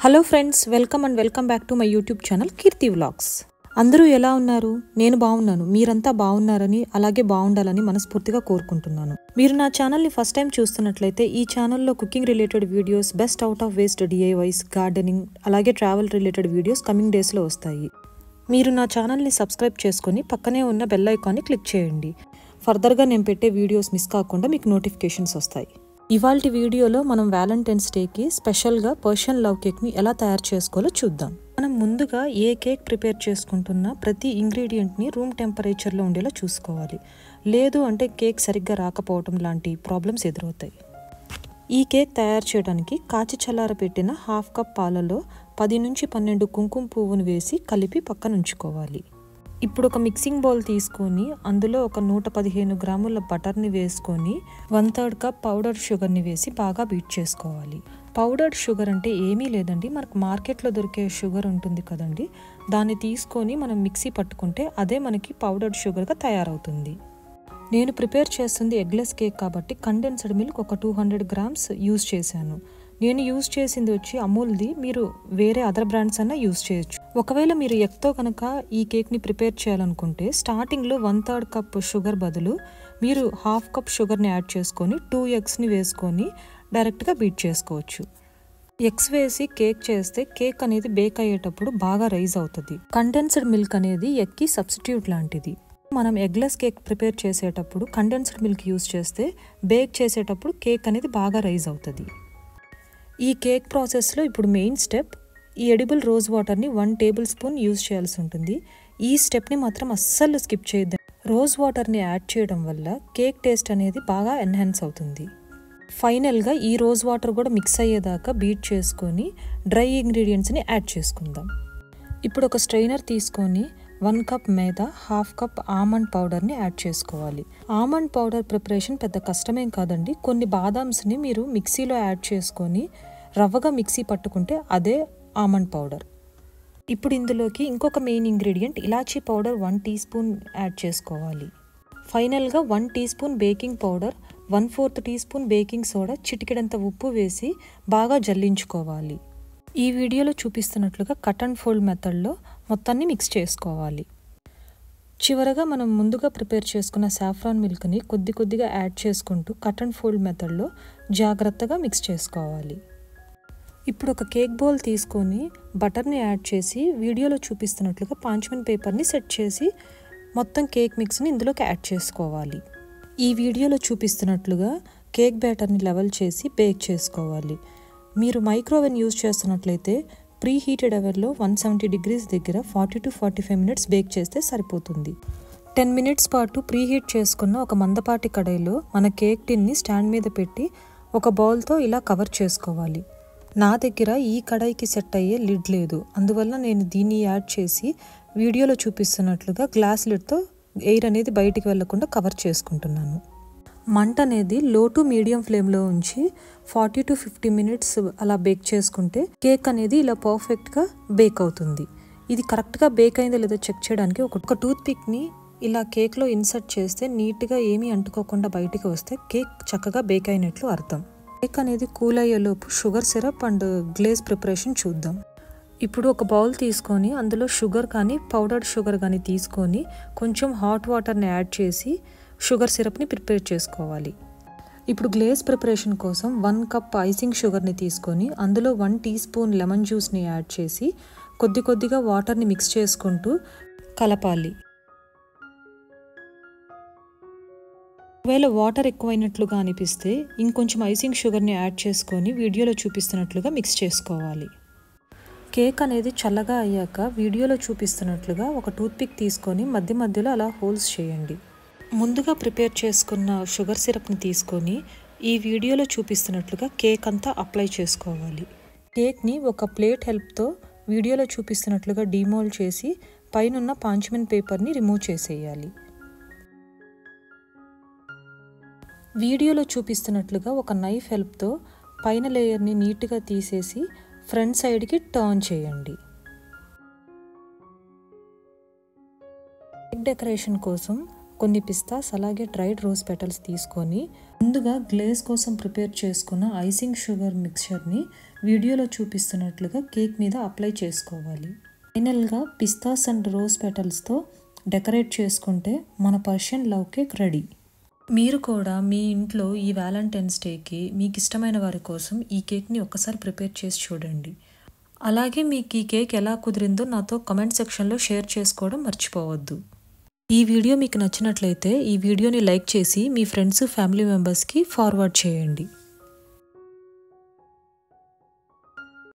Hello friends, welcome back to my YouTube channel Keerthi vlogs. అందరూ ఎలా ఉన్నారు? నేను బాగున్నాను. మీరంతా బాగున్నారని, అలాగే బాగుండాలని మనస్ఫూర్తిగా కోరుకుంటున్నాను. మీరు నా ఛానల్ని ఫస్ట్ టైం చూస్తున్నట్లయితే ఈ ఛానల్లో cooking related videos, best out of waste DIYs, gardening, అలాగే ట్రావెల్ రిలేటెడ్ వీడియోస్ కమింగ్ డేస్లో వస్తాయి. మీరు నా ఛానల్ని సబ్స్క్రైబ్ చేసుకొని పక్కనే ఉన్న బెల్ ఐకాన్ని క్లిక్ చేయండి. ఫర్దర్గా నేను పెట్టే వీడియోస్ మిస్ కాకుండా మీకు నోటిఫికేషన్స్ వస్తాయి. ఇవాల్టి వీడియోలో మనం వ్యాలంటైన్స్ డేకి స్పెషల్గా పర్షియన్ లవ్ కేక్ని ఎలా తయారు చేసుకోవాలో చూద్దాం. మనం ముందుగా ఏ కేక్ ప్రిపేర్ చేసుకుంటున్నా ప్రతి ఇంగ్రీడియంట్ని రూమ్ టెంపరేచర్లో ఉండేలా చూసుకోవాలి. లేదు అంటే కేక్ సరిగ్గా రాకపోవడం లాంటి ప్రాబ్లమ్స్ ఎదురవుతాయి. ఈ కేక్ తయారు చేయడానికి కాచి చల్లారబెట్టిన 1/2 కప్ పాలలో 10 నుంచి 12 కుంకుమ పువ్వును వేసి కలిపి పక్కన ఉంచుకోవాలి. ఇప్పుడు ఒక మిక్సింగ్ బౌల్ తీసుకొని అందులో ఒక 115 గ్రాముల బటర్ని వేసుకొని 1/3 కప్ పౌడర్ షుగర్ని వేసి బాగా బీట్ చేసుకోవాలి. పౌడర్డ్ షుగర్ అంటే ఏమీ లేదండి, మనకు మార్కెట్లో దొరికే షుగర్ ఉంటుంది కదండి, దాన్ని తీసుకొని మనం మిక్సీ పట్టుకుంటే అదే మనకి పౌడర్డ్ షుగర్గా తయారవుతుంది. నేను ప్రిపేర్ చేస్తుంది ఎగ్లెస్ కేక్ కాబట్టి కండెన్స్డ్ మిల్క్ ఒక 200 గ్రామ్స్ యూజ్ చేశాను. నేను యూజ్ చేసింది వచ్చి అమూల్ది, మీరు వేరే అదర్ బ్రాండ్స్ అన్నా యూజ్ చేయొచ్చు. ఒకవేళ మీరు ఎగ్తో కనుక ఈ కేక్ని ప్రిపేర్ చేయాలనుకుంటే స్టార్టింగ్లో 1/3 కప్ షుగర్ బదులు మీరు 1/2 కప్ షుగర్ని యాడ్ చేసుకొని 2 ఎగ్స్ని వేసుకొని డైరెక్ట్గా బీట్ చేసుకోవచ్చు. ఎగ్స్ వేసి కేక్ చేస్తే కేక్ అనేది బేక్ అయ్యేటప్పుడు బాగా రైజ్ అవుతుంది. కండెన్స్డ్ మిల్క్ అనేది ఎగ్కి సబ్స్టిట్యూట్ లాంటిది. మనం ఎగ్లెస్ కేక్ ప్రిపేర్ చేసేటప్పుడు కండెన్స్డ్ మిల్క్ యూజ్ చేస్తే బేక్ చేసేటప్పుడు కేక్ అనేది బాగా రైజ్ అవుతుంది. ఈ కేక్ ప్రాసెస్లో ఇప్పుడు మెయిన్ స్టెప్, ఈ ఎడిబుల్ రోజ్ వాటర్ని 1 టేబుల్ స్పూన్ యూజ్ చేయాల్సి ఉంటుంది. ఈ స్టెప్ని మాత్రం అస్సలు స్కిప్ చేయొద్దు. రోజ్ వాటర్ని యాడ్ చేయడం వల్ల కేక్ టేస్ట్ అనేది బాగా ఎన్హాన్స్ అవుతుంది. ఫైనల్గా ఈ రోజ్ వాటర్ కూడా మిక్స్ అయ్యేదాకా బీట్ చేసుకొని డ్రై ఇంగ్రీడియంట్స్ని యాడ్ చేసుకుందాం. ఇప్పుడు ఒక స్ట్రైనర్ తీసుకొని 1 కప్ మైదా, 1/2 కప్ ఆమండ్ పౌడర్ని యాడ్ చేసుకోవాలి. ఆమండ్ పౌడర్ ప్రిపరేషన్ పెద్ద కష్టమేం కాదండి. కొన్ని బాదామ్స్ని మీరు మిక్సీలో యాడ్ చేసుకొని రవ్వగా మిక్సీ పట్టుకుంటే అదే ఆమండ్ పౌడర్. ఇప్పుడు ఇందులోకి ఇంకొక మెయిన్ ఇంగ్రీడియంట్ ఇలాచీ పౌడర్ 1 టీ స్పూన్ యాడ్ చేసుకోవాలి. ఫైనల్గా 1 teaspoon baking powder, 1/4 teaspoon baking soda, చిటికెడంత ఉప్పు వేసి బాగా జల్లించుకోవాలి. ఈ వీడియోలో చూపిస్తున్నట్లుగా కట్ అండ్ ఫోల్డ్ మెథడ్లో మొత్తాన్ని మిక్స్ చేసుకోవాలి. చివరగా మనం ముందుగా ప్రిపేర్ చేసుకున్న సాఫ్రాన్ మిల్క్ని కొద్దిగా యాడ్ చేసుకుంటూ కట్ అండ్ ఫోల్డ్ మెథడ్లో జాగ్రత్తగా మిక్స్ చేసుకోవాలి. ఇప్పుడు ఒక కేక్ బౌల్ తీసుకొని బటర్ని యాడ్ చేసి వీడియోలో చూపిస్తున్నట్లుగా పాంచ్మెంట్ పేపర్ని సెట్ చేసి మొత్తం కేక్ మిక్స్ని ఇందులోకి యాడ్ చేసుకోవాలి. ఈ వీడియోలో చూపిస్తున్నట్లుగా కేక్ బ్యాటర్ని లెవెల్ చేసి బేక్ చేసుకోవాలి. మీరు మైక్రోవేవ్ యూజ్ చేస్తున్నట్లయితే ప్రీ హీటెడ్ ఓవెన్లో 170 డిగ్రీస్ దగ్గర 40 to 45 మినిట్స్ బేక్ చేస్తే సరిపోతుంది. 10 మినిట్స్ పాటు ప్రీ హీట్ చేసుకున్న ఒక మందపాటి కడాయిలో మన కేక్ టిన్ని స్టాండ్ మీద పెట్టి ఒక బౌల్తో ఇలా కవర్ చేసుకోవాలి. నా దగ్గర ఈ కడాయికి సెట్ అయ్యే లిడ్ లేదు, అందువల్ల నేను దీన్ని యాడ్ చేసి వీడియోలో చూపిస్తున్నట్లుగా గ్లాస్ లిడ్తో ఎయిర్ అనేది బయటికి వెళ్లకుండా కవర్ చేసుకుంటున్నాను. మంట అనేది లో టు మీడియం ఫ్లేమ్లో ఉంచి 40 to 50 మినిట్స్ అలా బేక్ చేసుకుంటే కేక్ అనేది ఇలా పర్ఫెక్ట్గా బేక్ అవుతుంది. ఇది కరెక్ట్గా బేక్ అయిందో లేదో చెక్ చేయడానికి ఒక టూత్ పిక్ని ఇలా కేక్లో ఇన్సర్ట్ చేస్తే నీట్గా ఏమీ అంటుకోకుండా బయటికి వస్తే కేక్ చక్కగా బేక్ అయినట్లు అర్థం. కేక్ అనేది కూల్ అయ్యేలోపు sugar syrup and glaze preparation చూద్దాం. ఇప్పుడు ఒక బౌల్ తీసుకొని అందులో షుగర్ కానీ పౌడర్డ్ షుగర్ కానీ తీసుకొని కొంచెం హాట్ వాటర్ని యాడ్ చేసి షుగర్ సిరప్ని ప్రిపేర్ చేసుకోవాలి. ఇప్పుడు గ్లేజ్ ప్రిపరేషన్ కోసం 1 కప్ ఐసింగ్ షుగర్ని తీసుకొని అందులో 1 టీ స్పూన్ లెమన్ జ్యూస్ని యాడ్ చేసి కొద్దిగా వాటర్ని మిక్స్ చేసుకుంటూ కలపాలి. ఒకవేళ వాటర్ ఎక్కువైనట్లుగా అనిపిస్తే ఇంకొంచెం ఐసింగ్ షుగర్ని యాడ్ చేసుకొని వీడియోలో చూపిస్తున్నట్లుగా మిక్స్ చేసుకోవాలి. కేక్ అనేది చల్లగా అయ్యాక వీడియోలో చూపిస్తున్నట్లుగా ఒక టూత్ పిక్ తీసుకొని మధ్యలో అలా హోల్స్ చేయండి. ముందుగా ప్రిపేర్ చేసుకున్న షుగర్ సిరప్ని తీసుకొని ఈ వీడియోలో చూపిస్తున్నట్లుగా కేక్ అంతా అప్లై చేసుకోవాలి. కేక్ని ఒక ప్లేట్ హెల్ప్తో వీడియోలో చూపిస్తున్నట్లుగా డీమోల్డ్ చేసి పైనున్న పాంచ్మెంట్ పేపర్ని రిమూవ్ చేసేయాలి. వీడియోలో చూపిస్తున్నట్లుగా ఒక నైఫ్ హెల్ప్తో పైన లేయర్ని నీట్గా తీసేసి ఫ్రంట్ సైడ్కి టర్న్ చేయండి. కేక్ డెకరేషన్ కోసం కొన్ని పిస్తాస్ అలాగే డ్రైడ్ రోజ్ పెటల్స్ తీసుకొని ముందుగా గ్లేజ్ కోసం ప్రిపేర్ చేసుకున్న ఐసింగ్ షుగర్ మిక్చర్ని వీడియోలో చూపిస్తున్నట్లుగా కేక్ మీద అప్లై చేసుకోవాలి. ఫైనల్గా పిస్తాస్ అండ్ రోజ్ పెటల్స్తో డెకరేట్ చేసుకుంటే మన పర్షియన్ లవ్ కేక్ రెడీ. మీరు కూడా మీ ఇంట్లో ఈ వ్యాలంటైన్స్ డేకి మీకు ఇష్టమైన వారి కోసం ఈ కేక్ని ఒక్కసారి ప్రిపేర్ చేసి చూడండి. అలాగే మీకు ఈ కేక్ ఎలా కుదిరిందో నాతో కామెంట్ సెక్షన్లో షేర్ చేసుకోవడం మర్చిపోవద్దు. ఈ వీడియో మీకు నచ్చినట్లయితే ఈ వీడియోని లైక్ చేసి మీ ఫ్రెండ్స్ ఫ్యామిలీ మెంబర్స్కి ఫార్వర్డ్ చేయండి.